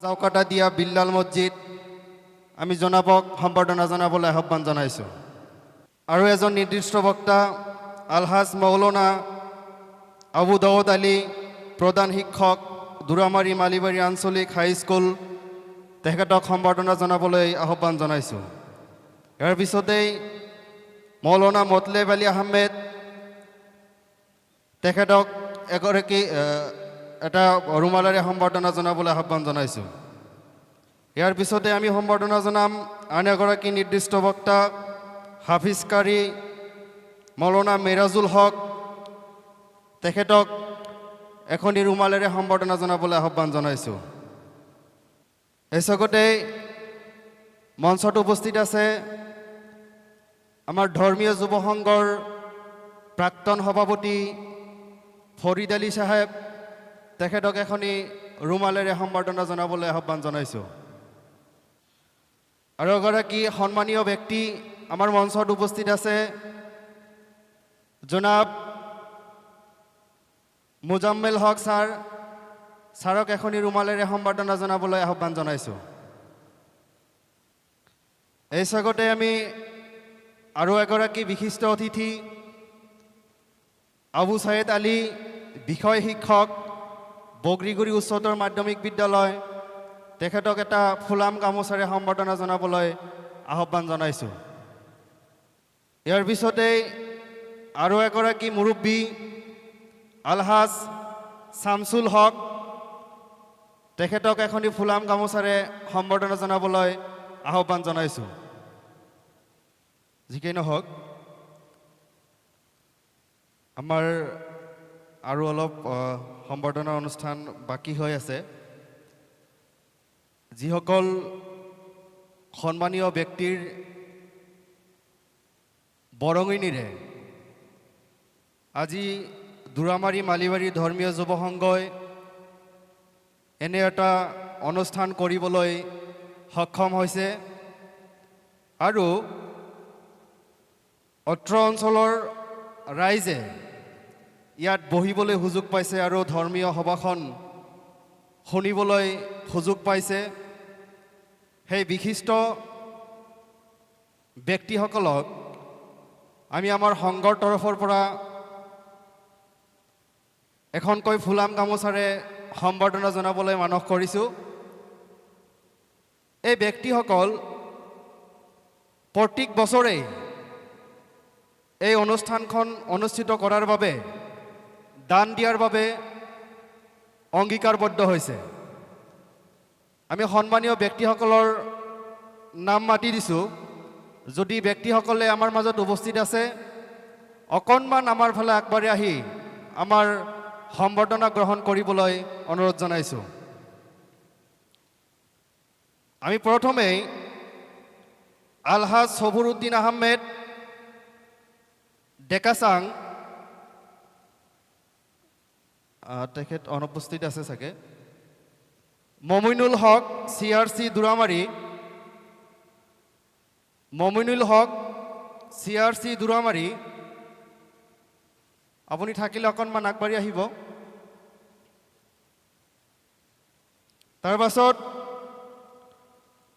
জাউকাটা দিয়া বিল্লাল মছজিদ আমি জনাবক সম্বৰ্ধনা জনাবলৈ আহ্বান জনাইছোঁ। আৰু এজন নিৰ্দিষ্ট বক্তা আলহাজ মৌলানা আবু দাউদ আলী প্ৰধান শিক্ষক দুৰামাৰী মালিবাৰী আঞ্চলিক হাইস্কুল তেখেতক সম্বৰ্ধনা জনাবলৈ আহ্বান জনাইছোঁ। ইয়াৰ পিছতেই মৌলানা মতলেব আলী আহমেদ তেখেতক এগৰাকী এটা ৰুমালেৰে সম্বৰ্ধনা জনাবলৈ আহ্বান জনাইছোঁ। ইয়াৰ পিছতে আমি সম্বৰ্ধনা জনাম আন এগৰাকী নিৰ্দিষ্ট বক্তা হাফিজ কাৰী মৌলানা মেৰাজুল হক তেখেতক এখনি ৰুমালেৰে সম্বৰ্ধনা জনাবলৈ আহ্বান জনাইছোঁ। এই চকতে মঞ্চত উপস্থিত আছে আমাৰ ধৰ্মীয় যুৱ সংঘৰ প্ৰাক্তন সভাপতি ফৰিদ আলী সাহেব তেখেতক এখনি ৰুমালেৰে সম্বৰ্ধনা জনাবলৈ আহ্বান জনাইছোঁ। আৰু এগৰাকী সন্মানীয় ব্যক্তি আমাৰ মঞ্চত উপস্থিত আছে জনাব মুজাম্মেল হক ছাৰক এখনি ৰুমালেৰে সম্বৰ্ধনা জনাবলৈ আহ্বান জনাইছোঁ। এই চকতে আমি আৰু এগৰাকী বিশিষ্ট অতিথি আবু ছাইদ আলী বিষয় শিক্ষক বগৰীগুৰি উচ্চতৰ মাধ্যমিক বিদ্যালয় তেখেতক এটা ফুলাম গামোচাৰে সম্বৰ্ধনা জনাবলৈ আহ্বান জনাইছোঁ। ইয়াৰ পিছতেই আৰু এগৰাকী মুৰব্বী আলহাজ শামছুল হক তেখেতক এখনি ফুলাম গামোচাৰে সম্বৰ্ধনা জনাবলৈ আহ্বান জনাইছোঁ। যিকেই নহওক আমাৰ আৰু অলপ সম্বৰ্ধনা অনুষ্ঠান বাকী হৈ আছে। যিসকল সন্মানীয় ব্যক্তিৰ বৰঙণিৰে আজি দুৰামাৰী মালিবাৰী ধৰ্মীয় যুৱ সংঘই এনে এটা অনুষ্ঠান কৰিবলৈ সক্ষম হৈছে আৰু অত্ৰ অঞ্চলৰ ৰাইজে ইয়াত বহিবলৈ সুযোগ পাইছে আৰু ধৰ্মীয় সভাখন শুনিবলৈ সুযোগ পাইছে। সেই বিশিষ্ট ব্যক্তিসকলক আমি আমাৰ সংঘৰ তৰফৰ পৰা এখনকৈ ফুলাম গামোচাৰে সম্বৰ্ধনা জনাবলৈ মানস কৰিছোঁ। এই ব্যক্তিসকল প্ৰত্যেক বছৰেই এই অনুষ্ঠানখন অনুষ্ঠিত কৰাৰ বাবে দান দিয়াৰ বাবে অংগীকাৰবদ্ধ হৈছে। আমি সন্মানীয় ব্যক্তিসকলৰ নাম মাতি দিছোঁ। যদি ব্যক্তিসকলে আমাৰ মাজত উপস্থিত আছে অকণমান আমাৰ ফালে আগবাঢ়ি আহি আমাৰ সম্বৰ্ধনা গ্ৰহণ কৰিবলৈ অনুৰোধ জনাইছোঁ। আমি প্ৰথমেই আলহাজ সবুৰউদ্দিন আহমেদ ডেকাচাং তেখেত অনুপস্থিত আছে চাগে। মমিনুল হক CRC দুৰামাৰী মমিনুল হক CRC দুৰামাৰী আপুনি থাকিলে অকণমান আগবাঢ়ি আহিব। তাৰ পাছত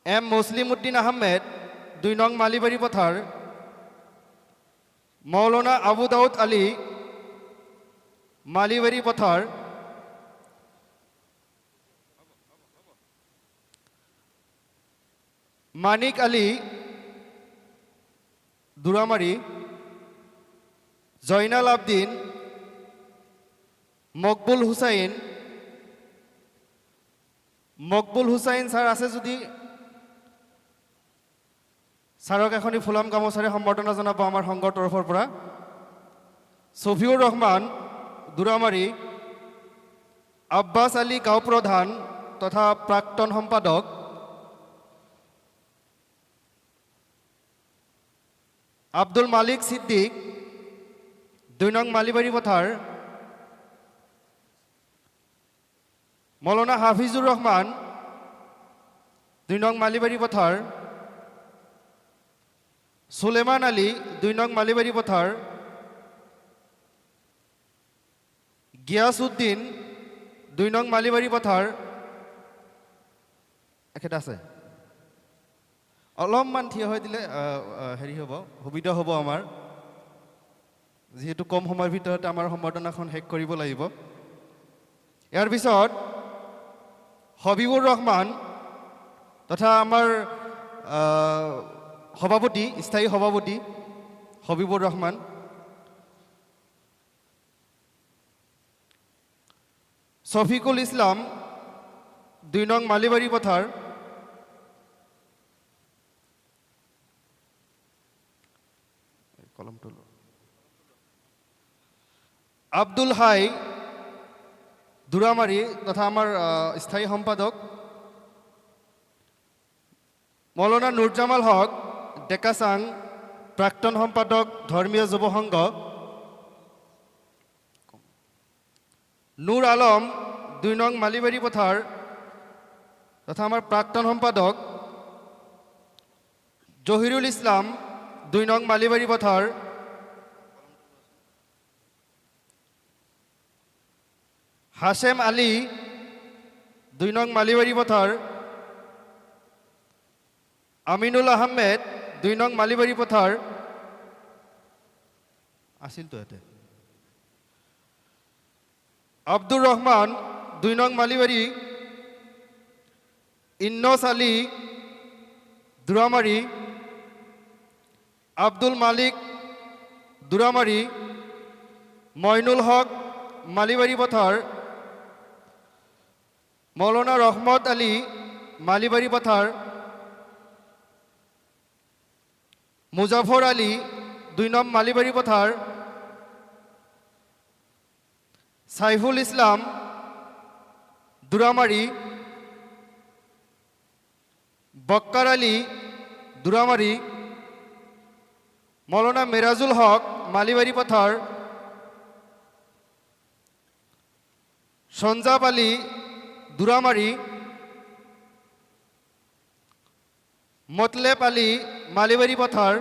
M মুছলিম উদ্দিন আহমেদ 2 নং মালিবাৰী পথাৰ মৌলানা আবু দাউদ আলী মালিবাৰী পথাৰ মানিক আলী দুৰামাৰী জয়নাল আবদিন মকবুল হুসাইন ছাৰ আছে যদি ছাৰক এখনি ফুলাম গামোচাৰে সম্বৰ্ধনা জনাব আমাৰ সংঘৰ তৰফৰ পৰা। ছফিউৰ ৰহমান দুৰামাৰী আব্বাছ আলী গাঁও প্ৰধান তথা প্ৰাক্তন সম্পাদক আব্দুল মালিক সিদ্দিক 2 নং মালিবাৰী পথাৰ মৌলানা হাফিজুৰ ৰহমান 2 নং মালিবাৰী পথাৰ সুলেমান আলী 2 নং মালিবাৰী পথাৰ গিয়াস উদ্দিন 2 নং মালিবাৰী পথাৰ তেখেত আছে অলপমান থিয় হৈ দিলে হেৰি হ'ব সুবিধা হ'ব আমাৰ যিহেতু কম সময়ৰ ভিতৰতে আমাৰ সম্বৰ্ধনাখন শেষ কৰিব লাগিব ইয়াৰ পিছত হবিবুৰ ৰহমান তথা আমাৰ সভাপতি স্থায়ী সভাপতি হবিবুৰ ৰহমান শফিকুল ইছলাম 2 নং মালিবাৰী পথাৰ আব্দুল হাই দুৰামাৰী তথা আমাৰ স্থায়ী সম্পাদক মৌলানা নুৰজামাল হক ডেকাচাং প্ৰাক্তন সম্পাদক ধৰ্মীয় যুৱ সংঘ নুৰ আলম 2 নং মালিবাৰী পথাৰ তথা আমাৰ প্ৰাক্তন সম্পাদক জহিৰুল ইছলাম 2 নং মালিবাৰী পথাৰ হাশেম আলী 2 নং মালিবাৰী পথাৰ আমিনুল আহমেদ 2 নং মালিবাৰী পথাৰ আছিল তো এতে আব্দুৰ ৰহমান 2 নং মালিবাৰী ইন্নস আলী দুৰামাৰি আব্দুল মালিক দুৰামাৰি মইনুল হক মালিবাৰী পথাৰ মৌলানা ৰহমত আলী মালিবাৰী পথাৰ মুজাফৰ আলী 2 নং মালিবাৰী পথাৰ সাইফুল ইসলাম দুৰামাৰি বক্কাৰ আলী দুৰামাৰি মৌলানা মেৰাজুল হক মালিবাৰী পথাৰ সঞ্জাব আলী দুৰামাৰি মতলেব আলী মালিবাৰী পথাৰ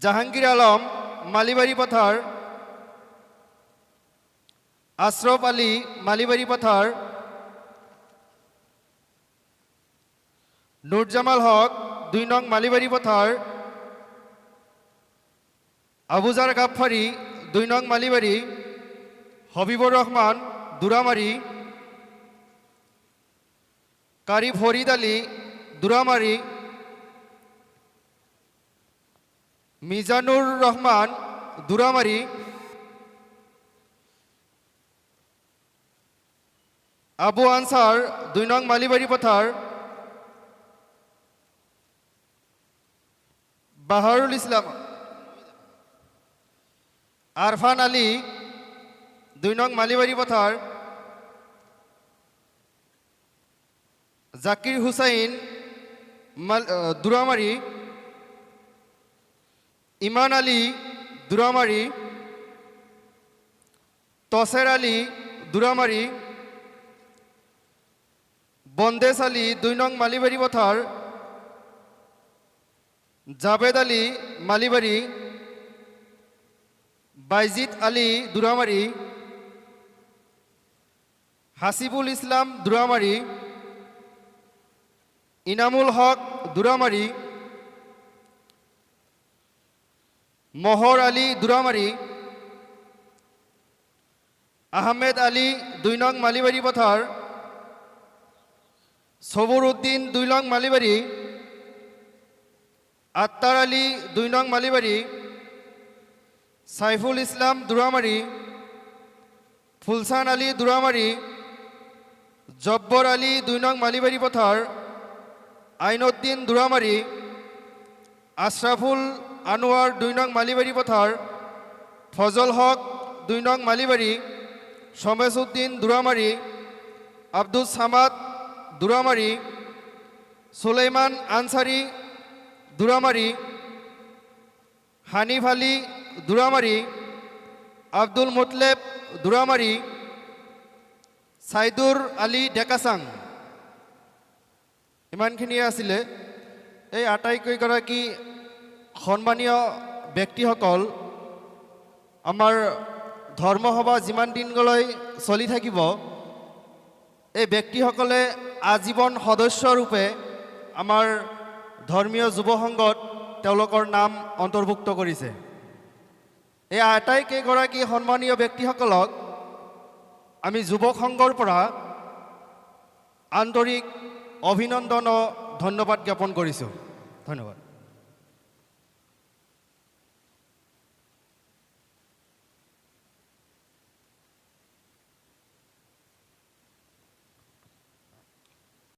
জাহাঙ্গীৰ আলম মালিবাৰী পথাৰ আশৰফ আলী মালিবাৰী পথাৰ নুৰজামাল হক 2 নং মালিবাৰী পথাৰ আবুজাৰ গাফফাৰি 2 নং মালিবাৰী হবিবুৰ ৰহমান দুৰামাৰি কাৰি ফৰিদ আলী দুৰামাৰি মিজানুৰ ৰহমান দুৰামাৰি আবু আনসাৰ 2 নং মালিবাৰী পথাৰ বাহাৰুল ইসলাম আৰফান আলী 2 নং মালিবাৰী পথাৰ জাকিৰ হুসাইন দুৰামাৰি ইমান আলী দুৰামাৰি তসেৰ আলী দুৰামাৰি বন্দেশ আলী 2 নং মালিবাৰী পথাৰ জাবেদ আলী মালিবাৰী বাইজিদ আলী দুৰামাৰি হাসিবুল ইসলাম দুৰামাৰি ইনামুল হক দুৰামাৰি মোহৰ আলী দুৰামাৰি আহমেদ আলী 2 নং মালিবাৰী পথাৰ সবুৰ উদ্দিন 2 নং মালিবাৰী আত্তাৰ আলী 2 নং মালিবাৰী সাইফুল ইসলাম দুৰামাৰি ফুলসান আলী দুৰামাৰি জব্বৰ আলী 2 নং মালিবাৰী পথাৰ আইনউদ্দিন দুৰামাৰি আশৰাফুল আনোয়াৰ 2 নং মালিবাৰী পথাৰ ফজল হক 2 নং মালিবাৰী শমেশউদ্দিন দুরামারি আব্দুল সামাদ দুরামারি সুলাইমান আনসারি দুরামারি হানিফ আলী দুরামারি আব্দুল মুতলেব দুরামারি সাইদুর আলী ডেকাচাং ইমানখিনিয়ে আছিলে এই আটাইকেইগৰাকী সন্মানীয় ব্যক্তিসকল আমাৰ ধৰ্মসভা যিমান দিনলৈ চলি থাকিব এই ব্যক্তিসকলে আজীৱন সদস্যৰূপে আমাৰ ধৰ্মীয় যুৱ সংঘত তেওঁলোকৰ নাম অন্তৰ্ভুক্ত কৰিছে। এই আটাইকেইগৰাকী সন্মানীয় ব্যক্তিসকলক আমি যুৱক সংঘৰ পৰা আন্তৰিক অভিনন্দন ও ধন্যবাদ জ্ঞাপন কৰিছোঁ। ধন্যবাদ।